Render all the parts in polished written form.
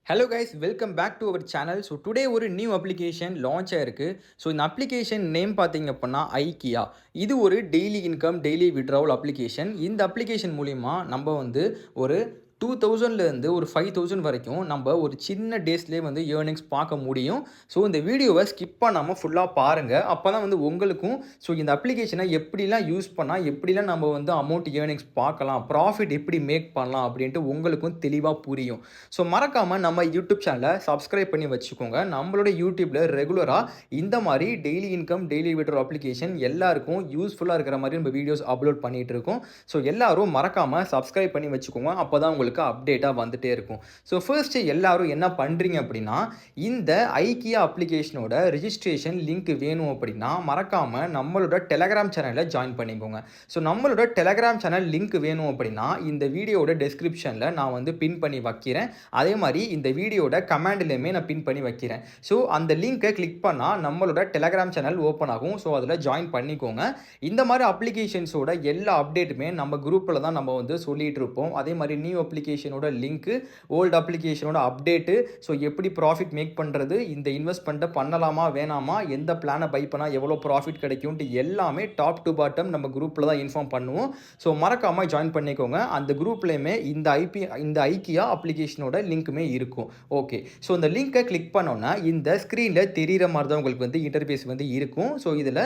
Hello guys, welcome back to our channel. So today ஒரு new application launch ஆயிருக்கு. So இந்த application name பார்த்தீங்க அப்படின்னா ஐக்கியா. இது ஒரு daily income daily withdrawal application. இந்த அப்ளிகேஷன் மூலிமா நம்ம வந்து ஒரு 2000லேருந்து ஒரு 5000 வரைக்கும் நம்ம ஒரு சின்ன டேஸ்லேயே வந்து ஏர்னிங்ஸ் பார்க்க முடியும். ஸோ இந்த வீடியோவை ஸ்கிப் பண்ணாமல் ஃபுல்லாக பாருங்கள். அப்போ தான் வந்து உங்களுக்கும் இந்த அப்ளிகேஷனை எப்படிலாம் யூஸ் பண்ணால் எப்படிலாம் நம்ம வந்து அமௌண்ட் ஏர்னிங்ஸ் பார்க்கலாம், ப்ராஃபிட் எப்படி மேக் பண்ணலாம் அப்படின்ட்டு உங்களுக்கும் தெளிவாக புரியும். ஸோ மறக்காமல் நம்ம யூடியூப் சேனலை சப்ஸ்கிரைப் பண்ணி வச்சுக்கோங்க. நம்மளோட யூடியூப்பில் ரெகுலராக இந்த மாதிரி daily income daily vitro application எல்லாருக்கும் யூஸ்ஃபுல்லாக இருக்கிற மாதிரி நம்ம வீடியோஸ் அப்லோட் பண்ணிகிட்டு இருக்கோம். ஸோ எல்லாரும் மறக்காமல் சப்ஸ்கிரைப் பண்ணி வச்சுக்கோங்க. அப்போ தான் உங்களுக்கு அப்டேட்டாக வந்துட்டே இருக்கும். ஸோ ஃபர்ஸ்ட் எல்லாரும் என்ன பண்ணுறீங்க அப்படின்னா, இந்த ஐக்கியா அப்ளிகேஷனோட ரிஜிஸ்ட்ரேஷன் லிங்க் வேணும் அப்படின்னா மறக்காமல் நம்மளோட டெலகிராம் சேனலில் ஜாயின் பண்ணிக்கோங்க. ஸோ நம்மளோட டெலகிராம் சேனல் லிங்க் வேணும் அப்படின்னா இந்த வீடியோட டெஸ்கிரிப்ஷனில் நான் வந்து பின் பண்ணி வைக்கிறேன். அதே மாதிரி இந்த வீடியோட கமெண்ட்லையுமே நான் பின் பண்ணி வைக்கிறேன். ஸோ அந்த லிங்கை கிளிக் பண்ணால் நம்மளோட டெலகிராம் சேனல் ஓப்பன் ஆகும். ஸோ அதில் ஜாயின் பண்ணிக்கோங்க. இந்த மாதிரி அப்ளிகேஷன்ஸோட எல்லா அப்டேட்டுமே நம்ம குரூப்பில் தான் நம்ம வந்து சொல்லிகிட்டு இருப்போம். அதே மாதிரி நியூ அப்ளிகேஷனோட லிங்க்கு, ஓல்டு அப்ளிகேஷனோட அப்டேட்டு, ஸோ எப்படி ப்ராஃபிட் மேக் பண்ணுறது, இந்த இன்வெஸ்ட்மெண்ட்டை பண்ணலாமா வேணாமா, எந்த பிளானை பை பண்ணால் எவ்வளோ ப்ராஃபிட் கிடைக்கும்ட்டு எல்லாமே டாப் டு பாட்டம் நம்ம குரூப்பில் தான் இன்ஃபார்ம் பண்ணுவோம். ஸோ மறக்காமல் ஜாயின் பண்ணிக்கோங்க. அந்த குரூப்லேயுமே இந்த ஐக்கியா அப்ளிகேஷனோட லிங்க்குமே இருக்கும். ஓகே, ஸோ இந்த லிங்க்கை கிளிக் பண்ணோன்னா இந்த ஸ்க்ரீனில் தெரிகிற மாதிரி தான் உங்களுக்கு வந்து இன்டர்ஃபேஸ் வந்து இருக்கும். ஸோ இதில்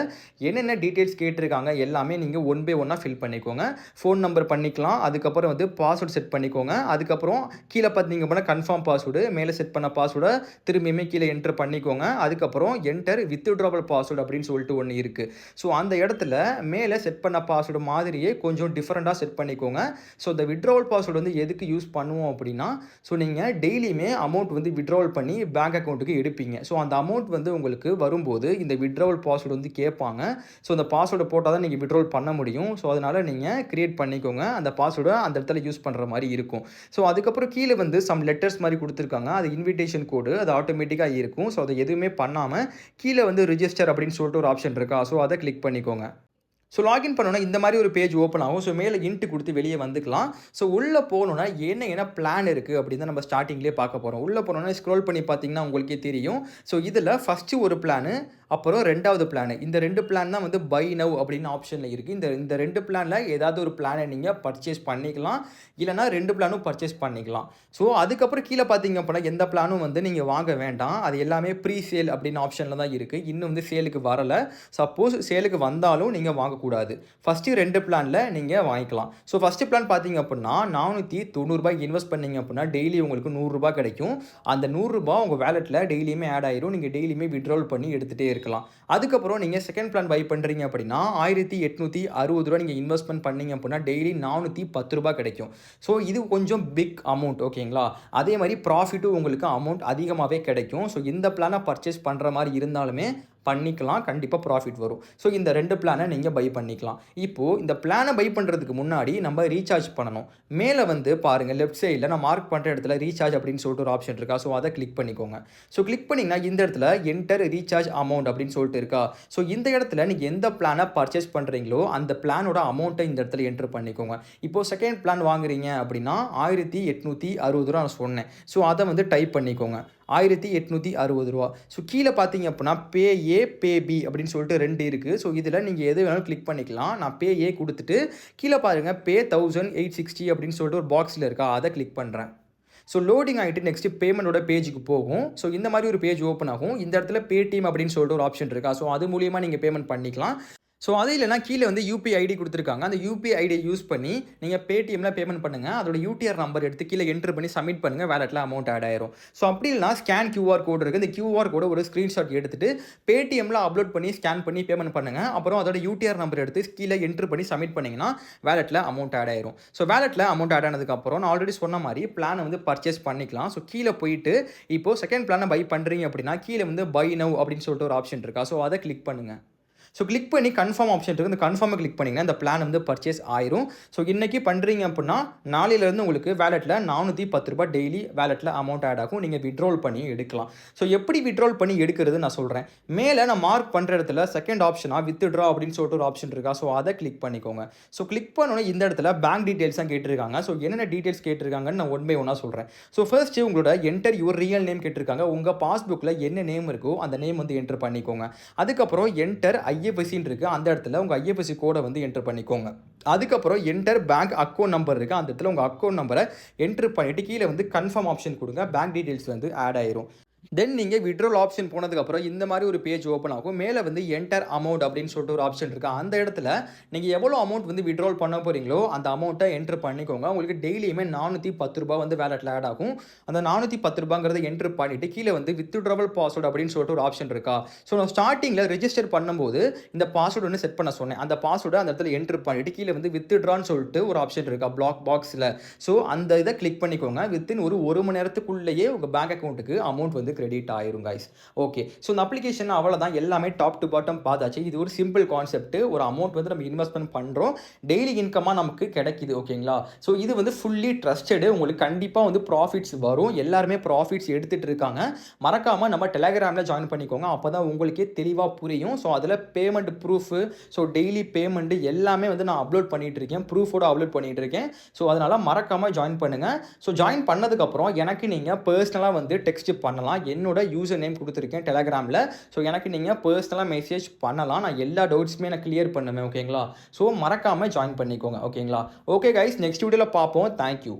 என்னென்ன டீட்டெயில்ஸ் கேட்டிருக்காங்க எல்லாமே நீங்கள் ஒன் பை ஒன்னாக ஃபில் பண்ணிக்கோங்க. ஃபோன் நம்பர் பண்ணிக்கலாம், அதுக்கப்புறம் வந்து பாஸ்வேர்ட் செட் பண்ணிக்கோங்க. அதுக்கப்புறம் கீழே பார்த்தீங்க அப்படின்னா கன்ஃபார்ம் பாஸ்வேர்டு, மேலே செட் பண்ண பாஸ்வேர்டை திரும்பியுமே கீழே என்டர் பண்ணிக்கோங்க. அதுக்கப்புறம் என்டர் வித்ட்ராவல் பாஸ்வேர்டு அப்படின்னு சொல்லிட்டு ஒன்று இருக்குது. ஸோ அந்த இடத்துல மேலே செட் பண்ண பாஸ்வேர்டு மாதிரியே கொஞ்சம் டிஃப்ரெண்ட்டாக செட் பண்ணிக்கோங்க. ஸோ இந்த வித்ட்ராவல் பாஸ்வேர்டு வந்து எதுக்கு யூஸ் பண்ணுவோம் அப்படின்னா, ஸோ நீங்கள் டெய்லியுமே அமௌண்ட் வந்து வித்ட்ராவல் பண்ணி பேங்க் அக்கௌண்ட்டுக்கு எடுப்பீங்க. ஸோ அந்த அமௌண்ட் வந்து உங்களுக்கு வரும்போது இந்த வித்ட்ராவல் பாஸ்வேர்டு வந்து கேட்பாங்க. ஸோ அந்த பாஸ்வேர்டை போட்டால் தான் நீங்கள் வித்ட்ராவல் பண்ண முடியும். ஸோ அதனால் நீங்கள் கிரியேட் பண்ணிக்கோங்க. அந்த பாஸ்வேர்டை அந்த இடத்துல யூஸ் பண்ணுற மாதிரி இருக்கும். ஸோ அதுக்கப்புறம் கீழே வந்து சம் லெட்டர்ஸ் மாதிரி கொடுத்துருக்காங்க. அது இன்விடேஷன் கோடு, அது ஆட்டோமேட்டிக்காக இருக்கும். ஸோ அதை எதுவுமே பண்ணாமல் கீழே வந்து ரிஜிஸ்டர் அப்படின்னு சொல்லிட்டு ஒரு ஆப்ஷன் இருக்கா, ஸோ அதை கிளிக் பண்ணிக்கோங்க. ஸோ லாகின் பண்ணோன்னா இந்த மாதிரி ஒரு பேஜ் ஓப்பன் ஆகும். ஸோ மேலே இன்ட்டு கொடுத்து வெளியே வந்துக்கலாம். ஸோ உள்ளே போகணுன்னா என்ன பிளான் இருக்குது அப்படின்னு தான் நம்ம ஸ்டார்டிங்லேயே பார்க்க போகிறோம். உள்ளே போனோன்னா ஸ்க்ரோல் பண்ணி பார்த்தீங்கன்னா உங்களுக்கே தெரியும். ஸோ இதில் ஃபஸ்ட்டு ஒரு பிளானு, அப்புறம் ரெண்டாவது பிளானு. இந்த 2 பிளான் தான் வந்து பை நவ் அப்படின்னு ஆப்ஷனில் இருக்குது. இந்த 2 பிளானில் ஏதாவது ஒரு பிளானை நீங்கள் பர்ச்சேஸ் பண்ணிக்கலாம், இல்லைனா 2 பிளானும் பர்ச்சேஸ் பண்ணிக்கலாம். ஸோ அதுக்கப்புறம் கீழே பார்த்தீங்க அப்படின்னா எந்த பிளானும் வந்து நீங்கள் வாங்க வேண்டாம். அது எல்லாமே ப்ரீ சேல் அப்படின்னு ஆப்ஷனில் தான் இருக்குது. இன்னும் வந்து சேலுக்கு வரலை. சப்போஸ் சேலுக்கு வந்தாலும் நீங்கள் வாங்கக்கூடாது. ஃபஸ்ட்டு 2 பிளானில் நீங்கள் வாங்கிக்கலாம். ஸோ ஃபஸ்ட்டு பிளான் பார்த்தீங்க அப்படின்னா ₹490 இன்வெஸ்ட் பண்ணிங்க அப்படின்னா டெய்லி உங்களுக்கு ₹100 கிடைக்கும். அந்த ₹100 உங்கள் வேலெட்டில் டெய்லியுமே ஆட் ஆயிரும். நீங்கள் டெய்லியுமே வித்ட்ராவல் பண்ணி எடுத்துகிட்டே இருக்கலாம். அதுக்கப்புறம் நீங்கள் செகண்ட் பிளான் பை பண்ணுறீங்க அப்படின்னா ₹1860 நீங்கள் இன்வெஸ்ட்மெண்ட் பண்ணீங்க அப்படின்னா டெய்லி ₹410 கிடைக்கும். ஸோ இது கொஞ்சம் பிக் அமௌண்ட், ஓகேங்களா? அதே மாதிரி ப்ராஃபிட்டும் உங்களுக்கு அமௌண்ட் அதிகமாகவே கிடைக்கும். ஸோ இந்த பிளானை பர்ச்சேஸ் பண்ணுற மாதிரி இருந்தாலுமே பண்ணிக்கலாம், கண்டிப்பாக ப்ராஃபிட் வரும். ஸோ இந்த 2 பிளானை நீங்கள் பை பண்ணிக்கலாம். இப்போது இந்த பிளானை பை பண்ணுறதுக்கு முன்னாடி நம்ம ரீசார்ஜ் பண்ணணும். மேலே வந்து பாருங்கள், லெஃப்ட் சைடில் நான் மார்க் பண்ணுற இடத்துல ரீசார்ஜ் அப்படின்னு சொல்லிட்டு ஒரு ஆப்ஷன் இருக்கா, ஸோ அதை கிளிக் பண்ணிக்கோங்க. ஸோ கிளிக் பண்ணிங்கன்னா இந்த இடத்துல என்டர் ரீசார்ஜ் அமௌண்ட் அப்படின்னு சொல்லிட்டு இருக்கா. ஸோ இந்த இடத்துல நீங்கள் எந்த பிளானை பர்ச்சேஸ் பண்ணுறீங்களோ அந்த பிளானோட அமௌண்ட்டை இந்த இடத்துல என்டர் பண்ணிக்கோங்க. இப்போது செகண்ட் பிளான் வாங்குறீங்க அப்படின்னா ₹1860 நான் சொன்னேன். ஸோ அதை வந்து டைப் பண்ணிக்கோங்க, ₹1860. ஸோ கீழே பார்த்தீங்க அப்படின்னா பே ஏ பே பி அப்படின்னு சொல்லிட்டு 2 இருக்குது. ஸோ இதில் நீங்கள் எது வேணாலும் கிளிக் பண்ணிக்கலாம். நான் பே ஏ கொடுத்துட்டு கீழே பாருங்கள் பே 1860 அப்படின்னு சொல்லிட்டு ஒரு பாக்ஸில் இருக்கா, அதை கிளிக் பண்ணுறேன். ஸோ லோடிங் ஆகிட்டு நெக்ஸ்ட்டு பேமெண்ட்டோட பேஜுக்கு போகும். ஸோ இந்த மாதிரி ஒரு பேஜ் ஓப்பன் ஆகும். இந்த இடத்துல பேடிஎம் அப்படின்னு சொல்லிட்டு ஒரு ஆப்ஷன் இருக்கா, ஸோ அது மூலியமாக நீங்கள் பேமெண்ட் பண்ணிக்கலாம். ஸோ அது இல்லைனா கீழே வந்து யூபிஐ ஐடி கொடுத்துருக்காங்க. அந்த யூபிஐ ஐடியை யூஸ் பண்ணி நீங்கள் பேடிஎம்மில் பேமெண்ட் பண்ணுங்கள். அதோட யூடிஆர் நம்பர் எடுத்து கீழே என்ட்ரு பண்ணி சப்மிட் பண்ணுங்கள். வேலெட்டில் அமௌண்ட் ஆட் ஆயிரும். ஸோ அப்படி இல்லைனா ஸ்கேன் கியூஆர் கோடு இருக்குது. இந்த கியூஆர் கோடை ஒரு ஸ்க்ரீன்ஷாட் எடுத்துட்டு பேடிஎம்மில் அப்லோட் பண்ணி ஸ்கேன் பண்ணி பேமெண்ட் பண்ணுங்கள். அப்புறம் அதோட யூடிஆர் நம்பர் எடுத்து கீழே என்ட்ரு பண்ணி சப்மிட் பண்ணிங்கன்னா வேலெட்டில் அமௌண்ட் ஆட் ஆயிரும். ஸோ வேலெட்டில் அமௌண்ட் ஆட் ஆனதுக்கப்புறம் நான் ஆல்ரெடி சொன்ன மாதிரி பிளானை வந்து பர்ச்சேஸ் பண்ணிக்கலாம். ஸோ கீழே போயிட்டு இப்போது செகண்ட் பிளானை பை பண்ணுறீங்க அப்படின்னா கீழே வந்து பை நவ் அப்படின்னு சொல்லிட்டு ஒரு ஆப்ஷன் இருக்கா, ஸோ அதை கிளிக் பண்ணுங்கள். ஸோ கிளிக் பண்ணி கன்ஃபார்ம் ஆப்ஷன் இருக்குது, இந்த கன்ஃபார்மை கிளிக் பண்ணிங்கன்னா இந்த பிளான் வந்து பர்ச்சேஸ் ஆயிரும். ஸோ இன்றைக்கி பண்ணுறீங்க அப்படின்னா நாளையிலேருந்து உங்களுக்கு வேலெட்டில் ₹410 டெய்லி வேலெட்டில் அமௌண்ட் ஆட் ஆகும். நீங்கள் விட்ரோல் பண்ணி எடுக்கலாம். ஸோ எப்படி விட்ரோல் பண்ணி எடுக்கிறது நான் சொல்கிறேன். மேலே நான் மார்க் பண்ணுற இடத்துல செகண்ட் ஆப்ஷனாக வித்ட்ரா அப்படின்னு சொல்லிட்டு ஒரு ஆப்ஷன் இருக்கா, ஸோ அதை கிளிக் பண்ணிக்கோங்க. ஸோ கிளிக் பண்ணோன்னே இந்த இடத்துல பேங்க் டீட்டெயில்ஸ் தான் கேட்டிருக்காங்க. ஸோ என்னென்ன டீட்டெயில்ஸ் கேட்டிருக்காங்கன்னு நான் ஒன் பை ஒன்னாக சொல்கிறேன். ஸோ ஃபர்ஸ்ட்டு உங்களோட என்டர் யுவர் ரியல் நேம் கேட்டிருக்காங்க. உங்கள் பாஸ்புக்கில் என்ன நேம் இருக்கோ அந்த நேம் வந்து என்டர் பண்ணிக்கோங்க. அதுக்கப்புறம் என்டர் ஐஎஃப்எஸ்சின்னு இருக்குது, அந்த இடத்துல உங்கள் ஐஎஃப்எஸ்சி கோடை வந்து என்டர் பண்ணிக்கோங்க. அதுக்கப்புறம் என்டர் பேங்க் அக்கௌண்ட் நம்பர் இருக்குது, அந்த இடத்துல உங்கள் அக்கௌண்ட் நம்பரை என்டர் பண்ணிவிட்டு கீழே வந்து கன்ஃபார்ம் ஆப்ஷன் கொடுங்க. பேங்க் டீட்டெயில்ஸ் வந்து ஆட் ஆயிரும். தென் நீங்கள் விட்ரோல் ஆப்ஷன் போனதுக்கப்புறம் இந்த மாதிரி ஒரு பேஜ் ஓப்பன் ஆகும். மேலே வந்து என்டர் அமௌண்ட் அப்படின்னு சொல்லிட்டு ஒரு ஆப்ஷன் இருக்குது. அந்த இடத்துல நீங்கள் எவ்வளோ அமௌண்ட் வந்து விட்ரோல் பண்ண போகிறீங்களோ அந்த அமௌண்ட்டை என்ட்ரு பண்ணிக்கோங்க. உங்களுக்கு டெய்லியுமே ₹410 வந்து வேலெட்டில் ஆட் ஆகும். அந்த ₹410 என்ட்ரு பண்ணிவிட்டு கீழே வந்து வித்ட்ராவல் பாஸ்வேர்டு அப்படின்னு சொல்லிட்டு ஒரு ஆப்ஷன் இருக்கா. ஸோ நான் ஸ்டார்டிங்கில் ரெஜிஸ்டர் பண்ணும்போது இந்த பாஸ்வேர்டு வந்து செட் பண்ண சொன்னேன். அந்த பாஸ்வேர்டை அந்த இடத்துல என்ட்ரு பண்ணிவிட்டு கீழே வந்து வித்ட்ரான்னு சொல்லிட்டு ஒரு ஆப்ஷன் இருக்கா பிளாக் பாக்ஸில். ஸோ அந்த இதை கிளிக் பண்ணிக்கோங்க. வித்தின் ஒரு மணி நேரத்துக்குள்ளேயே உங்கள் பேங்க் அக்கௌண்ட்டுக்கு அமௌண்ட் வந்து கிரெடிட் ஆயிரும் கைஸ். ஓகே, ஸோ இந்த அப்ளிகேஷன் அவ்வளோதான், எல்லாமே டாப் டு பாட்டம் பார்த்தாச்சு. இது ஒரு சிம்பிள் கான்செப்ட். ஒரு அமௌண்ட் வந்து நம்ம இன்வெஸ்ட்மெண்ட் பண்ணுறோம், டெய்லி இன்கமாக நமக்கு கிடைக்குது. ஓகேங்களா. ஸோ இது வந்து ஃபுல்லி ட்ரஸ்டடு, உங்களுக்கு கண்டிப்பாக வந்து ப்ராஃபிட்ஸ் வரும். எல்லாருமே ப்ராஃபிட்ஸ் எடுத்துகிட்டு இருக்காங்க. மறக்காமல் நம்ம டெலகிராமில் ஜாயின் பண்ணிக்கோங்க, அப்போ தான் உங்களுக்கே தெளிவாக புரியும். ஸோ அதில் payment proof, so daily payment எல்லாமே வந்து நான் அப்லோட் பண்ணிகிட்டு இருக்கேன், ப்ரூஃபோடு அப்லோட் பண்ணிகிட்டு இருக்கேன். ஸோ அதனால் மறக்காமல் ஜாயின் பண்ணுங்கள். ஸோ ஜாயின் பண்ணதுக்கப்புறம் எனக்கு நீங்கள் பர்சனலாக வந்து டெக்ஸ்ட் பண்ணலாம். என்னோட யூசர் நேம் கொடுத்துருக்கேன் டெலகிராமில். ஸோ எனக்கு நீங்கள் பர்சனலாக மெசேஜ் பண்ணலாம். நான் எல்லா டவுட்ஸுமே நான் கிளியர் பண்ணுவேன். ஓகேங்களா. ஸோ மறக்காமல் ஜாயின் பண்ணிக்கோங்க. ஓகேங்களா. ஓகே கைஸ், நெக்ஸ்ட் வீடியோவில் பார்ப்போம். தேங்க்யூ.